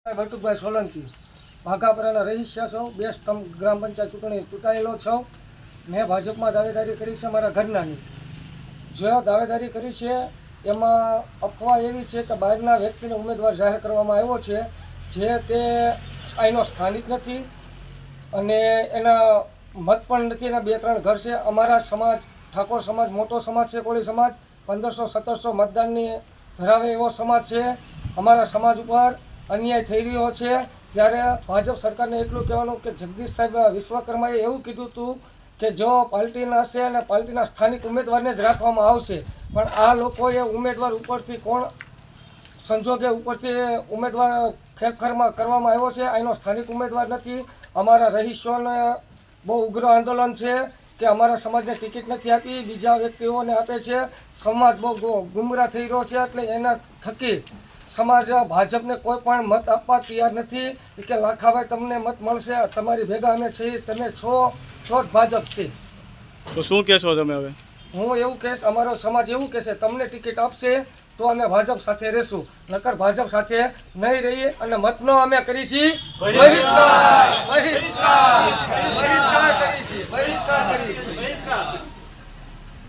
બટુકભાઈ સોલંકી ભાગાપરાના રહીશા છો. 2 સ્તંભ ગ્રામ પંચાયત ચૂંટણી ચૂંટાયેલો છો. મેં ભાજપમાં દાવેદારી કરી છે મારા ઘરનાની. જો દાવેદારી કરી છે એમાં અફવા એવી છે કે બહારના વ્યક્તિને ઉમેદવાર જાહેર કરવામાં આવ્યો છે જે તે અહીંનો સ્થાનિક નથી અને એના મત પણ નથી. એના 2-3 ઘર છે. અમારા સમાજ ઠાકોર સમાજ મોટો સમાજ છે. કોળી સમાજ 1500-1700 મતદાનની ધરાવે એવો સમાજ છે. અમારા સમાજ ઉપર અન્યાય થઈ રહ્યો છે ત્યારે ભાજપ સરકારને એટલું કહેવાનું કે જગદીશ સાહેબ વિશ્વકર્માએ એવું કીધું હતું કે જો પાર્ટીના હશે અને પાર્ટીના સ્થાનિક ઉમેદવારને જ રાખવામાં આવશે. પણ આ લોકોએ ઉમેદવાર ઉપરથી કોણ સંજોગે ઉપરથી ઉમેદવાર ફેરફારમાં કરવામાં આવ્યો છે. અહીંનો સ્થાનિક ઉમેદવાર નથી. અમારા રહીશોને બહુ ઉગ્ર આંદોલન છે કે અમારા સમાજને ટિકિટ નથી આપી, બીજા વ્યક્તિઓને આપે છે. સમાજ બહુ ગુમરાહ થઈ રહ્યો છે એટલે એના થકી સમાજ ભાજપને કોઈ પણ મત આપવા તૈયાર નથી કે લાખાભાઈ તમને મત મળશે, તમારી ભેગા અમે છીએ, તમે છો તો જ ભાજપ છે. તો શું કહેશો તમે હવે? હું એવું કહીશ, અમારો સમાજ એવું કહેશે તમને ટિકિટ આપશે તો અમે ભાજપ સાથે રહેશું, નકર ભાજપ સાથે નહીં રહીએ અને મતનો અમે કરીશી બહિષ્કાર કરીશી.